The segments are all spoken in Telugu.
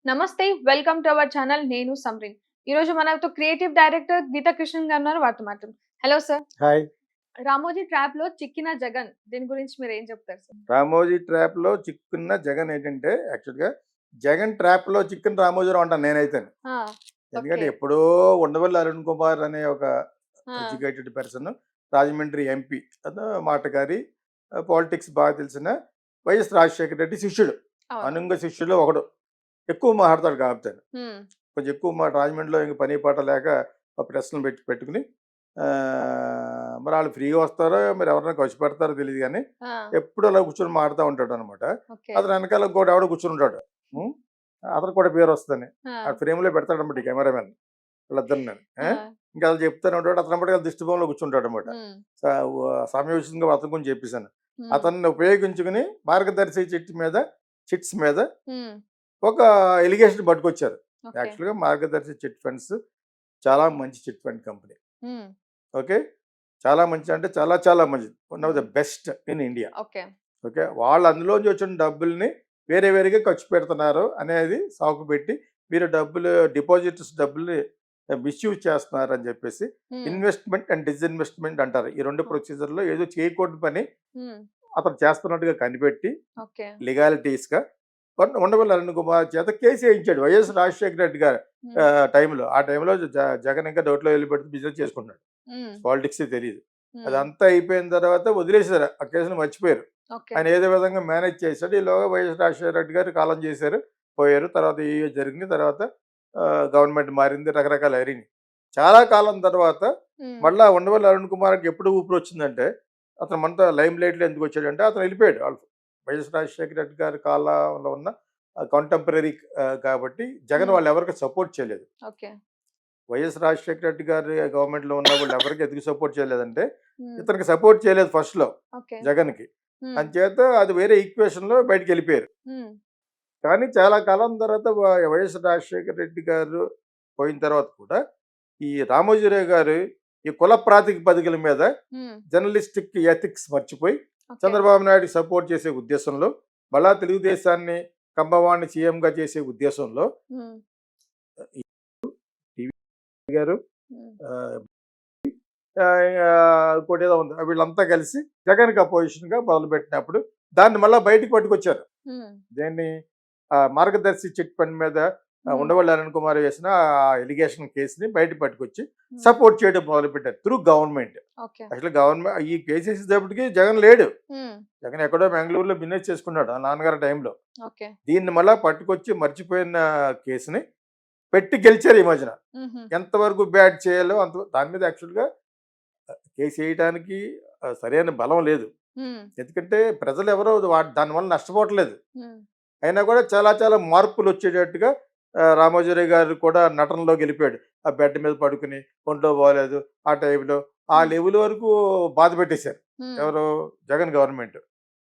నమస్తే వెల్కమ్ టు అవర్ ఛానల్ నేను సమ్రిన్. ఈ రోజు మనతో క్రియేటివ్ డైరెక్టర్ గీతా కృష్ణన్ గారు ఉన్నారు. వారితో మాట్లాడదాం. Hello sir. Hi. Ramoji trap లో చిక్కిన జగన్ దీని గురించి మీరు ఏం చెప్తారు సార్? రామోజీ ట్రాప్‌లో చిక్కున్న జగన్ ఏంటంటే యాక్చువల్‌గా జగన్ ట్రాప్‌లో చిక్కిన రామోజీరావు అంటాను నేనైతేను. ఆ! ఓకే. ఎందుకంటే ఎప్పుడో ఉండవల్లి అరుణ్ కుమార్ అనే ఒక ఆ! Educated person Rajahmundry MP. అతను మాటకారి, పాలిటిక్స్ బాగా తెలిసిన వైఎస్ రాజశేఖర రెడ్డి శిష్యుడు. అవును. అనుంగ శిష్యుల్లో ఒకడు. ఎక్కువ మాట్లాడతాడు కాకపోతే. హ్మ్. కొంచెం ఎక్కువ మాట రాజమండ్రిలో ఇంక పని పాట లేక ప్రెస్‌లను పెట్టుకుని మరి వాళ్ళు ఫ్రీగా వస్తారో మరి ఎవరైనా ఖర్చు పెడతారో తెలియదు కానీ ఆ! ఎప్పుడు అలా కూర్చొని మాడుతూ ఉంటాడు అనమాట. ఓకే. అతను వెనకాల ఇంకోటి ఎవడో కూర్చుని ఉంటాడు. అతను కూడా పేరు వస్తుందని ఆ ఆ! ఫ్రేమ్లో పెడతాడనమాట ఈ కెమెరామెన్ వీళ్ళిద్దరిని. ఆ! ఇంకా అలా చెప్తానే ఉంటాడు. అతను బట్టి దిష్టి బొమ్మలో కూర్చుంటాడు అనమాట. హ్మ్. సమయోచితంగా అతను గురించి చెప్పేశాను. హ్మ్. అతన్ని ఉపయోగించుకుని మార్గదర్శి చిట్స్ మీద హ్మ్. ఒక ఎలిగేషన్ పట్టుకొచ్చారు. ఓకే. యాక్చువల్గా మార్గదర్శి చిట్ ఫండ్స్ చాలా మంచి చిట్ ఫండ్ కంపెనీ. హ్మ్. ఓకే. చాలా మంచి అంటే చాలా చాలా మంచిది. వన్ ఆఫ్ ద హ్మ్. Best in India. Okay. Okay. వాళ్ళు అందులోంచి వచ్చిన డబ్బుల్ని వేరే వేరేగా ఖర్చు పెడుతున్నారు అనేది సాకు పెట్టి మీరు డబ్బుల్ని మిస్‌యూజ్ చేస్తున్నారని చెప్పేసి హ్మ్. ఇన్వెస్ట్‌మెంట్ అండ్ డిస్ఇన్వెస్ట్‌మెంట్ అంటారు. ఈ 2 ఓహ్! ప్రొసీజర్‌లో ఏదో చేయకూడని పని హ్మ్. అతను చేస్తున్నట్టుగా కనిపెట్టి ఓకే. లీగాలిటీస్‌గా ఉండవల్లి అరుణ్ కుమార్ చేత కేసు ఏయించాడు. వైఎస్ రాజశేఖర రెడ్డి గారు హ్మ్. టైంలో. ఆ టైంలో జగన్ ఇంకా నోట్లో ఎళ్లి పెడుతూ బిజినెస్ చేసుకుంటున్నాడు. హ్మ్. పాలిటిక్సే తెలీదు. హ్మ్. అదంతా అయిపోయిన తర్వాత వదిలేసారు. ఆ కేసుని మర్చిపోయారు. ఓకే. ఆయన ఏదో విధంగా మేనేజ్ చేశాడు. ఈలోగా వైఎస్ రాజశేఖర రెడ్డి గారు కాలం చేశారు. పోయారు. తర్వాత ఏయో జరిగింది. తర్వాత గవర్నమెంట్ మారింది. రకరకాలు అయినియి. చాలా కాలం తర్వాత హ్మ్. మళ్ళా ఉండవల్లి అరుణ్ కుమార్‌కి ఎప్పుడు ఊపిరొచ్చిందంటే, అతను మనతో లైమ్ లైట్‌లో ఎందుకొచ్చాడంటే, అతను ఎళ్ళిపోయాడు. వైఎస్ రాజశేఖర రెడ్డి గారి కాలంలో ఉన్న కంటెంపరరీ కాబట్టి జగన్ హ్మ్. వాళ్ళెవరికీ సపోర్ట్ చేయలేదు. ఓకే. వైఎస్ రాజశేఖర రెడ్డి గారి గవర్నమెంట్‌లో ఉన్నవాళ్ళు ఎవరికి ఎందుకు సపోర్ట్ చేయలేదంటే, హ్మ్. ఇతనికి సపోర్ట్ చేయలేదు ఫస్ట్‌లో ఓకే. జగన్‌కి. హ్మ్. అంచేత అది వేరే ఈక్వేషన్‌లో బయటికెళ్ళిపోయారు. హ్మ్. కానీ చాలా కాలం తర్వాత వైఎస్ రాజశేఖర రెడ్డి గారు పోయిన తర్వాత కూడా, ఈ రామోజీరావు గారు ఈ కుల ప్రాతిపదికల మీద హ్మ్. జర్నలిస్టిక్ ఎథిక్స్ మర్చిపోయి, ఓకే. చంద్రబాబు నాయుడుకి సపోర్ట్ చేసే ఉద్దేశంలో, మళ్ళా తెలుగుదేశాన్ని కంబవాడిని సీఎంగా చేసే ఉద్దేశంలో హ్మ్. ఈ టీవీ గారు హ్మ్. ఆహ్, ఇంకోటేదో ఉంది. వీళ్ళంతా కలిసి జగన్‌కి అపోజిషన్‌గా మొదలుపెట్టినప్పుడు దాన్ని మళ్ళా బయటికి పట్టుకొచ్చారు. హ్మ్. దేన్ని మార్గదర్శి చిట్ ఫండ్ మీద హ్మ్. ఉండవల్లి అరుణ్ కుమార్ వేసిన ఎలిగేషన్ కేసుని బయట పట్టుకొచ్చి హ్మ్. సపోర్ట్ చేయడం మొదలుపెట్టారు త్రూ గవర్నమెంట్. ఓకే. అసలు గవర్నమెంట్ ఈ కేసు వేసేటప్పటికి జగన్ లేడు. హ్మ్. జగన్ ఎక్కడో బెంగుళూరులో బిజినెస్ చేసుకున్నాడు ఆ నాన్నగారి టైంలో. ఓకే. దీన్ని మళ్ళా పట్టుకొచ్చి మర్చిపోయిన కేసుని పెట్టి గెలిచారు ఈ మధ్యన. హుహు. ఎంతవరకు బ్యాట్ చేయాలో అంత దాని మీద యాక్చువల్‌గా కేసు వేయడానికి సరైన బలం లేదు. హ్మ్. ఎందుకంటే ప్రజలు ఎవరో దానివల్ల నష్టపోవట్లేదు. హ్మ్. అయినా కూడా చాలా చాలా మార్పులొచ్చేటట్టుగా రామోజీరావు గారు కూడా నటనలోకి వెళ్ళిపోయాడు. ఆ బెడ్ మీద పడుకుని, ఒంట్లో బాగోలేదు, ఆ టైంలో ఆ హ్మ్. లెవెల్ వరకు బాధ పెట్టేశారు. హ్మ్. ఎవరు? జగన్ గవర్నమెంట్.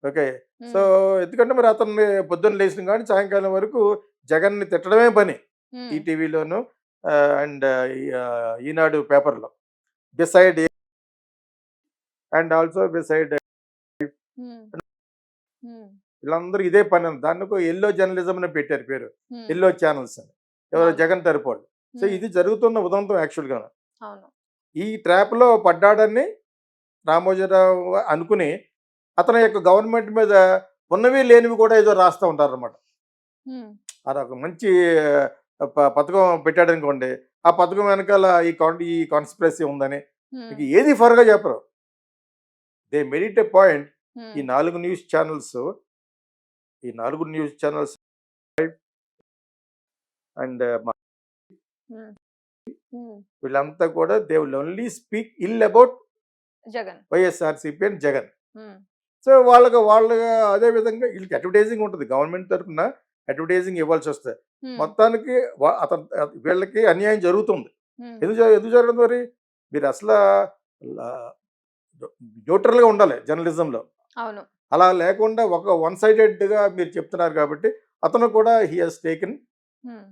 ఓకే. సో, హ్మ్. ఎందుకంటే మరి అతన్ని పొద్దున్న లేసిన కాడి నుంచి సాయంకాలం వరకు జగన్‌ని తిట్టడమే పని. హ్మ్. ఈటీవీలోను అండ్ ఈనాడు పేపర్‌లో. బిసైడ్ అండ్ ఆల్సో బిసైడ్ హ్మ్. హ్మ్. వీళ్ళందరూ ఇదే పని. దానికో యెల్లో జర్నలిజం అని పెట్టారు పేరు. హ్మ్. యెల్లో ఛానెల్స్ అని. ఎవరు? అవును. జగన్ తరపోళ్ళు. సో, హ్మ్. ఇది జరుగుతున్న ఉదంతం యాక్చువల్‌గాను. అవును. ఈ ట్రాప్‌లో పడ్డాడని రామోజీరావు అనుకుని, అతని యొక్క గవర్నమెంట్ మీద ఉన్నవి, లేనివి కూడా ఏదో రాస్తా ఉంటారనమాట. హ్మ్. అదొక మంచి పథకం పెట్టాడనుకోండి, ఆ పథకం వెనకాల ఈ కాన్స్పిరసీ ఉందని, హ్మ్. మీకు ఏది ఫర్‌గా చెప్పరు. They made it a point. ఈ హ్మ్. 4 న్యూస్ ఛానెల్స్ ఈ 4 న్యూస్ ఛానెల్స్ అండ్ హ్మ్. హ్మ్. వీళ్ళంతా కూడా they will only speak ill about Jagan. YSRCP and Jagan. Hmm. So, వాళ్ళగా అదే విధంగా వీళ్ళకి అడ్వర్టైజింగ్ ఉంటది. గవర్నమెంట్ తరపున అడ్వర్టైజింగ్ ఇవ్వాల్సొస్తది. హ్మ్. మొత్తానికి వీళ్ళకి అన్యాయం జరుగుతుంది. హ్మ్. ఎందుకు జరగదు మరి? మీరసలా లా న్యూట్రల్‌గా ఉండాలి జర్నలిజంలో. అవును. అలా లేకుండా ఒక వన్ సైడెడ్‌గా మీరు చెప్తున్నారు కాబట్టి, అతను కూడా హి హాస్ టేకెన్ హ్మ్.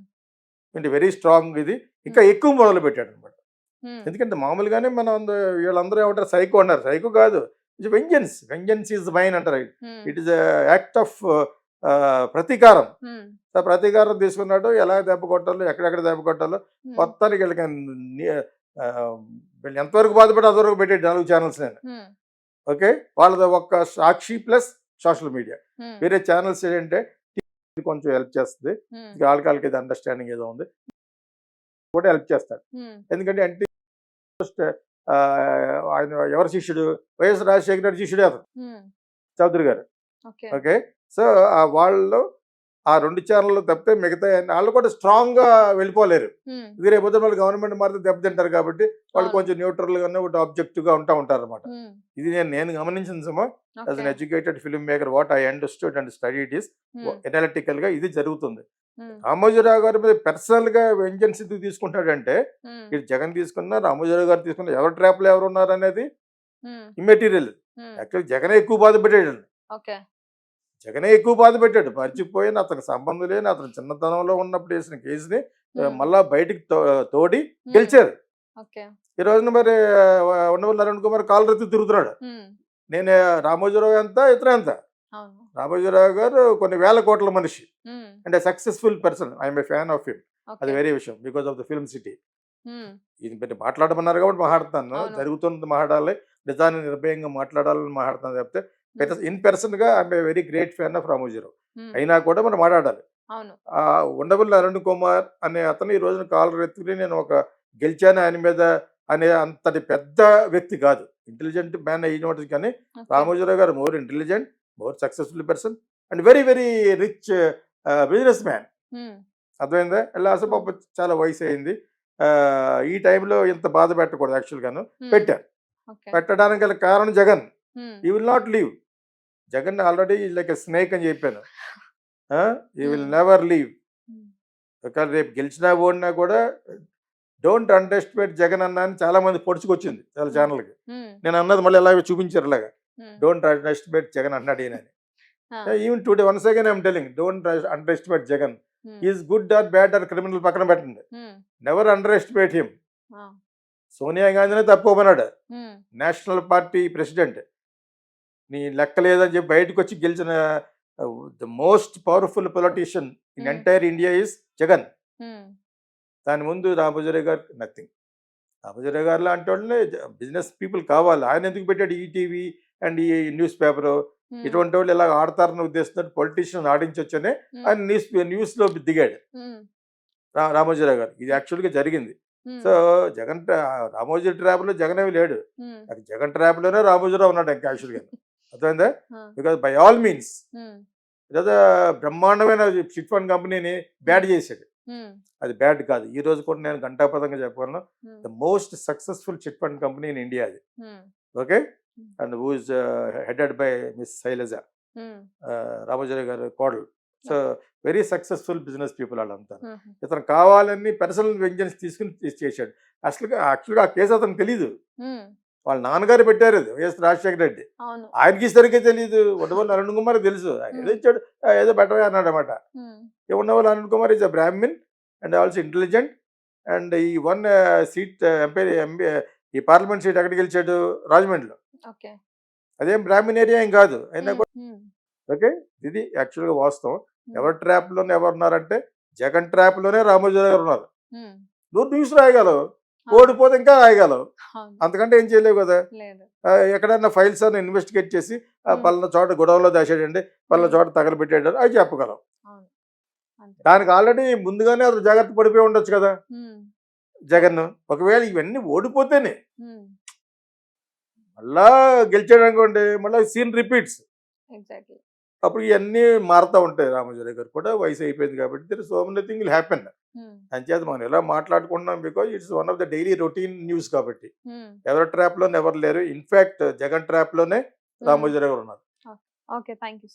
వెరీ స్ట్రాంగ్ ఇది. ఇంకా హ్మ్. ఎక్కువ మొదలుపెట్టాడనమాట. హ్మ్. ఎందుకంటే మామూలుగానే మనం వీళ్ళందరూ ఏమంటారు సైకో అన్నారు. సైకో కాదు. ఇది వెంజెన్స్ ఈజ్ మైన్ అంటారు. హ్మ్. It is a act of ప్రతీకారం. హ్మ్. సో ప్రతీకారం తీసుకున్నాడు, ఎలా దెబ్బ కొట్టాలో, ఎక్కడెక్కడ దెబ్బ కొట్టాలో హ్మ్. మొత్తానికి వీళ్ళకి ఆ, వీళ్ళు ఎంతవరకు బాధపడి అంతవరకు పెట్టాడు 4 ఛానల్స్ నేను. హ్మ్. ఓకే, వాళ్ళది ఒక్క సాక్షి ప్లస్ సోషల్ మీడియా. హ్మ్. వేరే ఛానల్స్ ఏంటంటే ఇది కొంచెం హెల్ప్ చేస్తుంది, హ్మ్. వాళ్ళకి ఇది అండర్స్టాండింగ్ ఏదో ఉంది కూడా హెల్ప్ చేస్తాడు. హ్మ్. ఎందుకంటే ఆయన ఎవరి శిష్యుడు? వైఎస్ రాజశేఖర రెడ్డి శిష్యుడే అతను, హ్మ్. చౌదరి గారు. ఓకే. ఓకే, సో వాళ్ళు ఆ 2 ఛానళ్ళు తప్పితే మిగతా వాళ్ళు కూడా స్ట్రాంగ్‌గా వెళ్ళిపోలేరు. హ్మ్. ఇది రేపొద్దున వాళ్ళు గవర్నమెంట్ మారితే దెబ్బతింటారు కాబట్టి వాళ్ళు అవును. కొంచెం న్యూట్రల్‌గానే ఒకటి ఆబ్జెక్టివ్‌గా ఉంటారన్నమాట. హ్మ్. ఇది నేను గమనించిన సుమా. As okay. Uneducated film maker what I understood and studied is hmm. ఎనాలిటికల్‌గా ఇది జరుగుతుంది. హ్మ్. రామోజీరావు గారి మీద పర్సనల్‌గా వెంజెన్స్ ఎందుకు తీసుకుంటాడంటే, హ్మ్. ఇటు జగన్ తీసుకున్నా, రామోజీరావు గారు తీసుకున్నా ఎవరి ట్రాప్‌లో ఎవరున్నారనేది హ్మ్. ఇమ్మెటీరియల్. హ్మ్. యాక్చువల్లీ జగనే ఎక్కువ బాధ పెట్టాడండి. ఓకే. జగనే ఎక్కువ బాధ పెట్టాడు. మర్చిపోయిన అతనికి సంబంధం లేని అతను చిన్నతనంలో ఉన్నప్పుడు వేసిన కేసుని హ్మ్. మళ్ళా బయటికి తోడి హ్మ్. గెలిచారు. ఓకే. ఈ రోజున మరి ఉండవల్లి అరుణ్ కుమార్ కాలరెత్తి తిరుగుతున్నాడు. హ్మ్. నేను రామోజీరావు ఎంత, ఇతను ఎంత? అవును. రామోజీరావు గారు కొన్ని వేల కోట్ల మనిషి హ్మ్. And successful person. I'm a fan of him. అది ఓకే. వేరే విషయం, because of the film city. హ్మ్. ఇది మీరు మాట్లాడమన్నారు కాబట్టి మాట్లాడుతాను. అవును. జరుగుతున్నది మాట్లాడాలి, నిజాన్ని నిర్భయంగా మాట్లాడాలని మాట్లాడుతాను తప్పితే హ్మ్. ఇన్ పర్సన్‌గా I'm a very great fan of Ramoji Rao. Hmm. అయినా కూడా మనం మాట్లాడాలి. అవును. ఉండవల్లి అరుణ్ కుమార్ అనే అతను ఈ రోజున కాలర్ ఎత్తుకుని నేను ఒక గెలిచాను ఆయన మీద అనే అంతటి పెద్ద వ్యక్తి కాదు. ఇంటెలిజెంట్ మ్యాన్ అయినప్పటికీ కానీ ఓకే. రామోజీరావు గారు more intelligent, more successful person and very very rich business man. హ్మ్. అర్థమైందా? ఇలా అసలు అవును. పాపం చాలా వయసు అయింది. ఈ టైంలో ఇంత బాధ పెట్టకూడదు యాక్చువల్‌గాను. హ్మ్. పెట్టారు. ఓకే. పెట్టడానికి గల కారణం Jagan. Hmm. He will not leave. Jagan already like a snake అని చెప్పాను. హి విల్ హ్మ్. Never leave. హ్మ్. ఒకవేళ రేపు గెలిచినా ఓడినా కూడా డోంట్ అండర్ ఎస్టిమేట్ జగన్ అన్న అని చాలా మంది పొడుచుకొచ్చింది చాలా హ్మ్. ఛానల్‌కి. హ్మ్. నేను అన్నది మళ్ళీ ఇలాగ చూపించారు ఇలాగ. హ్మ్. డోంట్ అండర్ ఎస్టిమేట్ జగన్ అన్నాడు ఈయనని. Ah! Even today once again I'm telling don't underestimate Jagan. Hmm. He is good or bad or criminal పక్కన పెట్టండి. Hmm. Never underestimate him. Ah! Sonia గాంధీనే తప్పుకోమన్నాడు. హ్మ్. National party president. నీ లెక్క లేదని చెప్పి బయటకొచ్చి గెలిచిన the most powerful politician in hmm. Entire India is Jagan. Hmm. దాని ముందు రామోజీరావు గారు నథింగ్. రామోజీరావు గారు లాంటి వాళ్ళే బిజినెస్ పీపుల్ కావాలి. ఆయన ఎందుకు పెట్టాడు ఈటీవీ అండ్ ఈ న్యూస్ పేపరు. హ్మ్. ఇటువంటి వాళ్ళు ఇలా ఆడతారన్న ఉద్దేశంతో పొలిటీషియన్ ఆడించొచ్చనే హ్మ్. ఆయన న్యూస్‌లో దిగాడు హ్మ్. రామోజీరావు గారు. ఇది హ్మ్. యాక్చువల్‌గా జరిగింది. హ్మ్. సో, రామోజీ ట్రాప్‌లో జగనేమి లేడు. హ్మ్. అది జగన్ ట్రాప్‌లోనే రామోజీరావు ఉన్నాడు ఇంకా యాక్చువల్‌గాను. అర్థమైందా? ఆ! బికాజ్ బై ఆల్ మీన్స్ హ్మ్. ఏదో బ్రహ్మాండమైన చిట్ ఫండ్ కంపెనీని బ్యాడ్ హ్మ్. చేశాడు. హ్మ్. అది బ్యాడ్ కాదు. ఈ రోజు కూడా నేను ఘంటాపథంగా చెప్పగలను. హ్మ్. The most successful chit fund company in India అది. హ్మ్. ఓకే. హ్మ్. And who is headed bye miss Shailaja, హ్మ్. రామోజీరావు గారి కోడలు. So, okay. Very successful business people ఆళ్ళంతాను. హుహు. ఇతను కావాలని పర్సనల్ వెంజెన్స్ తీసుకొని చేశాడు. యాక్చువల్‌గా ఆ కేసు అతనికి తెలీదు. హ్మ్. వాళ్ళ నాన్నగారు పెట్టారు అది వైఎస్ రాజశేఖర రెడ్డి. అవును. ఆయనకి సరిగ్గా తెలీదు. ఉండవల్లి అరుణ్ కుమార్ తెలుసు. ఆయన ఏదో హ్మ్. ఇచ్చాడు. ఏదో పెట్టవే అన్నాడన్నమాట. హ్మ్. Undavalli Arun Kumar is a Brahmin and also intelligent and ఈ వన్ సీట్ ఈ పార్లమెంట్ సీట్ ఎక్కడ గెలిచాడు? రాజమండ్రిలో. ఓకే. అదేం బ్రాహ్మిన్ ఏరియా ఏం కాదు. అయినా హ్మ్. కూడా హ్మ్. ఓకే. ఇది యాక్చువల్‌గా వాస్తవం. హ్మ్. ఎవరి ట్రాప్‌లోనే ఎవరున్నారంటే జగన్ ట్రాప్‌లోనే రామోజీరావు గారు ఉన్నారు. హ్మ్. నువ్వు న్యూస్ రాయగలవు. అవును. ఓడిపోతే ఇంకా రాయగలవు. అవును. అంతకంటే ఏం చేయలేవు కదా! లేదు. ఎక్కడన్నా ఫైల్స్ అన్ని ఇన్వెస్టిగేట్ చేసి హ్మ్. పలానా చోట గొడవలో దాచాడండి, పలానా హ్మ్. చోట తగలబెట్టాడు అవి చెప్పగలం. అవును. అంతే. దానికి ఆల్రెడీ ముందుగానే అతను జాగ్రత్త పడిపోయి ఉండొచ్చు కదా హ్మ్. జగన్. ఒకవేళ ఇవన్నీ ఓడిపోతేనే హ్మ్. మళ్ళా గెలిచాడనుకోండి మళ్ళీ సీన్ రిపీట్స్. ఎగ్జాక్ట్‌లీ. అప్పుడు ఇవన్నీ మారుతా ఉంటాయి. రామోజీరావు గారు కూడా వయసు అయిపోయింది కాబట్టి there so many thing will happen. Hmm. అంచేత మనం ఇలా మాట్లాడుకుంటున్నాం because it's one of the daily routine news కాబట్టి. హ్మ్. ఎవరి ట్రాప్‌లోనే ఎవరు లేరు. ఇన్‌ఫాక్ట్ జగన్ ట్రాప్‌లోనే హ్మ్. రామోజీరావు గారు ఉన్నారు. ఓకే. ఓకే. Thank you.